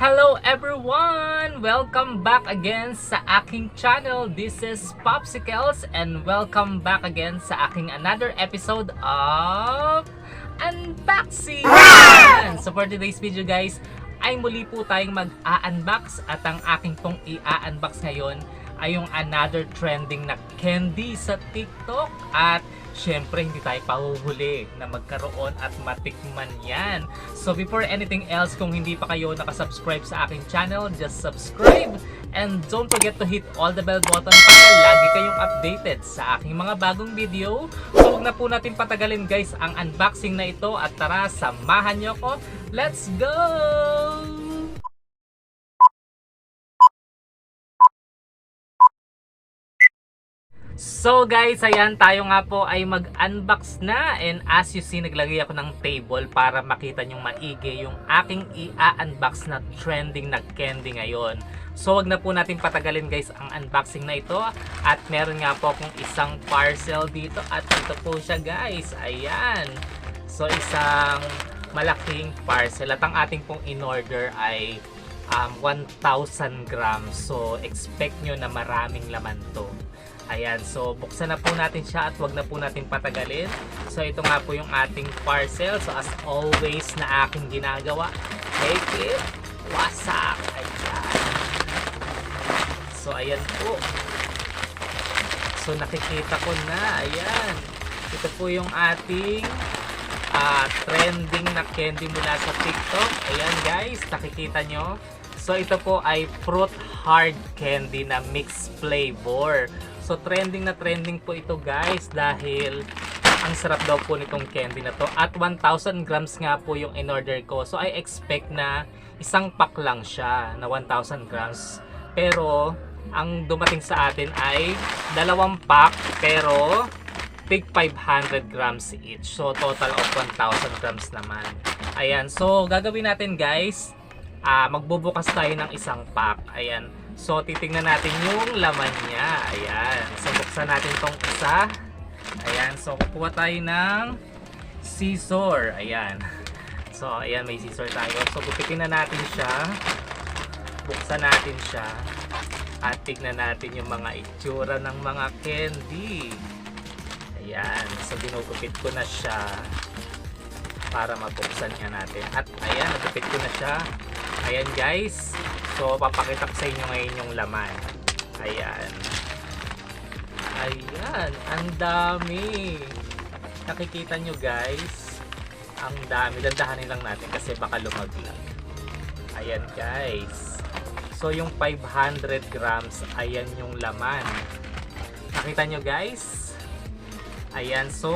Hello everyone! Welcome back again sa aking channel. This is Popsicles and welcome back again sa aking another episode of Unboxing! So for today's video guys, ay muli po tayong mag-a-unbox at ang aking pong i-a-unbox ngayon ay yung another trending na candy sa TikTok at syempre hindi tayo pahuhuli na magkaroon at matikman yan. So before anything else, kung hindi pa kayo nakasubscribe sa aking channel, just subscribe and don't forget to hit all the bell button para lagi kayong updated sa aking mga bagong video. So huwag na po natin patagalin guys ang unboxing na ito at tara, samahan nyo ko. Let's go! So guys, ayan, tayo nga po ay mag-unbox na and as you see, naglagay ako ng table para makita nyong maigi yung aking i-unbox na trending na candy ngayon. So wag na po natin patagalin guys ang unboxing na ito at meron nga po akong isang parcel dito at ito po siya guys, ayan. So isang malaking parcel at ang ating pong in-order ay 1,000 grams. So expect nyo na maraming laman to. Ayan, so buksan na po natin siya at wag na po natin patagalin. So ito nga po yung ating parcel. So as always na aking ginagawa, make it wasak. Ayan. So ayan po. So nakikita ko na, ayan. Ito po yung ating trending na candy mula sa TikTok. Ayan guys, nakikita nyo. So ito po ay fruit hard candy na mixed flavor. So trending na trending po ito guys dahil ang sarap daw po nitong candy na to. At 1,000 grams nga po yung in-order ko. So I expect na isang pack lang siya na 1,000 grams. Pero ang dumating sa atin ay dalawang pack pero tig 500 grams each. So total of 1,000 grams naman. Ayan, so gagawin natin guys, magbubukas tayo ng isang pack. Ayan. So, titingnan natin yung laman niya. Ayan. So, buksan natin tong isa. Ayan. So, kukuha tayo ng scissor. Ayan. So, ayan. May scissor tayo. So, gupitin na natin siya. Buksan natin siya. At tignan natin yung mga itsura ng mga candy. Ayan. So, binugupit ko na siya para mabuksan niya natin. At ayan. Nagupit ko na siya. Ayan guys. So, papakita ko sa inyo ngayon yung laman. Ayan. Ayan. Ang dami. Nakikita nyo guys. Ang dami. Dandahanin lang natin kasi baka lumaglag. Ayan guys. So, yung 500 grams, ayan yung laman. Nakita nyo guys? Ayan. So,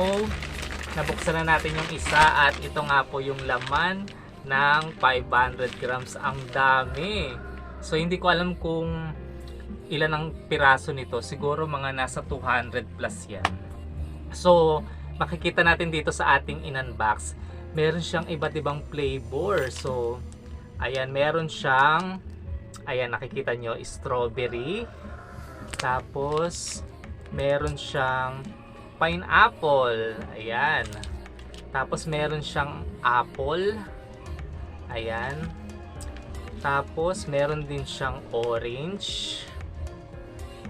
nabuksan na natin yung isa at ito nga po yung laman ng 500 grams. Ang dami. So hindi ko alam kung ilan ang piraso nito. Siguro mga nasa 200 plus yan. So makikita natin dito sa ating in-unbox, meron siyang iba't ibang flavor. So ayan, meron siyang, ayan nakikita nyo, strawberry. Tapos meron siyang pineapple. Ayan. Tapos meron siyang apple. Ayan. Tapos meron din siyang orange.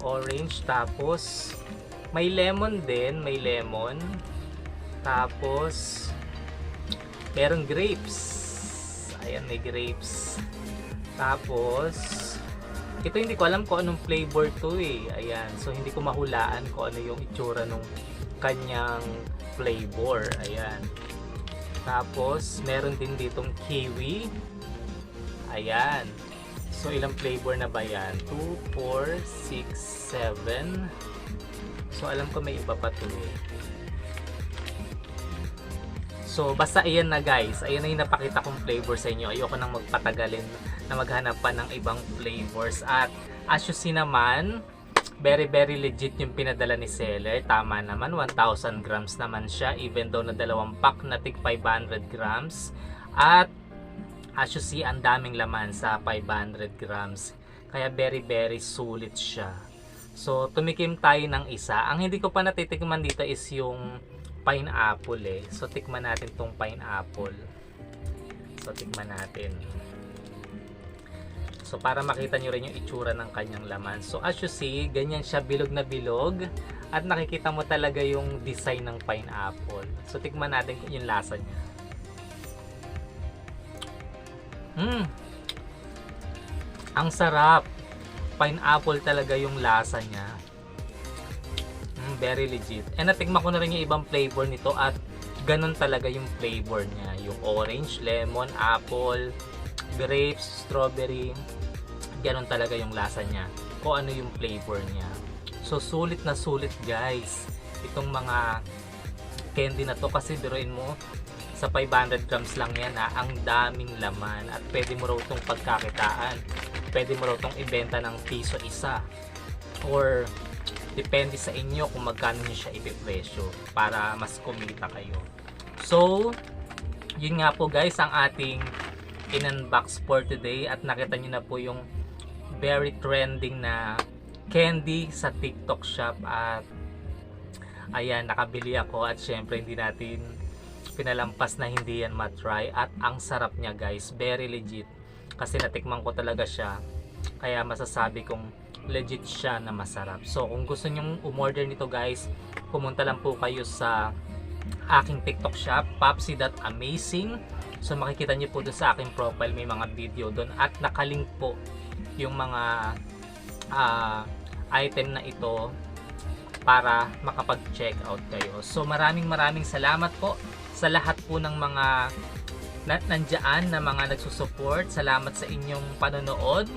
Orange. Tapos may lemon din, may lemon. Tapos meron grapes. Ayan, may grapes. Tapos ito hindi ko alam kung anong flavor to eh. Ayan. So hindi ko mahulaan kung ano yung itsura nung kanyang flavor. Ayan. Tapos meron din ditong kiwi. Ayan. So ilang flavor na ba yan? 2, 4, 6, 7. So alam ko may iba pa to eh. So basta ayan na guys. Ayan na yung napakita kong flavor sa inyo. Ayoko nang magpatagalin na maghanap pa ng ibang flavors. At as you see naman, very legit yung pinadala ni seller. Tama naman, 1,000 grams naman siya. Even though na dalawang pack na tig 500 grams. At as you see, ang daming laman sa 500 grams. Kaya very sulit siya. So, tumikim tayo ng isa. Ang hindi ko pa natitikman dito is yung pineapple eh. So, tikman natin tong pineapple. So, tikman natin. So para makita nyo rin yung itsura ng kanyang laman. So as you see, ganyan siya, bilog na bilog. At nakikita mo talaga yung design ng pineapple. So tikman natin yung lasa niya. Ang sarap. Pineapple talaga yung lasa niya. Very legit. And natikman ko na rin yung ibang flavor nito at ganun talaga yung flavor niya. Yung orange, lemon, apple, grapes, strawberry. Ganun talaga yung lasa niya. Kung ano yung flavor niya. So sulit na sulit guys. Itong mga candy na to kasi biruin mo sa 500 grams lang yan ang daming laman at pwede mo raw itong pagkakitaan. Pwede mo raw itong ibenta ng piso isa. Or depende sa inyo kung magkano nyo siya ipipresyo para mas kumita kayo. So, yun nga po guys ang ating in-unbox for today at nakita nyo na po yung very trending na candy sa TikTok shop at ayan, nakabili ako at syempre hindi natin pinalampas na hindi yan matry at ang sarap niya guys, very legit kasi natikman ko talaga siya kaya masasabi kong legit siya na masarap. So kung gusto nyong umorder nito guys, pumunta lang po kayo sa aking TikTok shop, popsi.amazing. So makikita nyo po doon sa aking profile, may mga video doon at nakalink po yung mga item na ito para makapag-check out kayo. So maraming salamat po sa lahat po ng mga nandiyan na mga nagsusupport. Salamat sa inyong panonood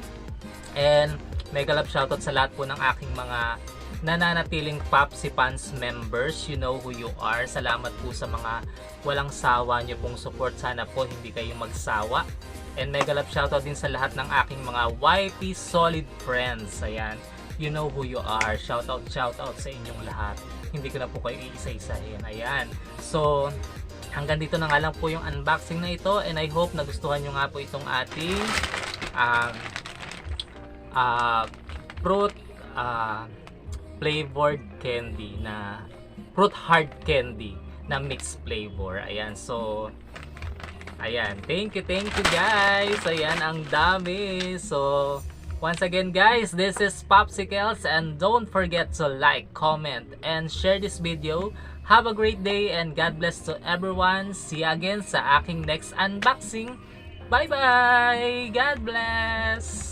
and mega love shoutout sa lahat po ng aking mga nananatiling Popsi Fans members. You know who you are. Salamat po sa mga walang sawa nyo pong support. Sana po hindi kayo magsawa. And mega love shoutout din sa lahat ng aking mga YP solid friends. Ayan, you know who you are. Shoutout sa inyong lahat. Hindi ko na po kayo iisa-isahin. Ayan. So, hanggang dito na nga lang po yung unboxing na ito. And I hope nagustuhan nyo nga po itong ating fruit flavored candy na fruit hard candy na mixed flavor. Ayan, so ayan, thank you guys. Ayan, ang dami. So once again guys, this is Popsicles and don't forget to like, comment and share this video. Have a great day and God bless to everyone. See you again sa aking next unboxing. Bye bye. God bless.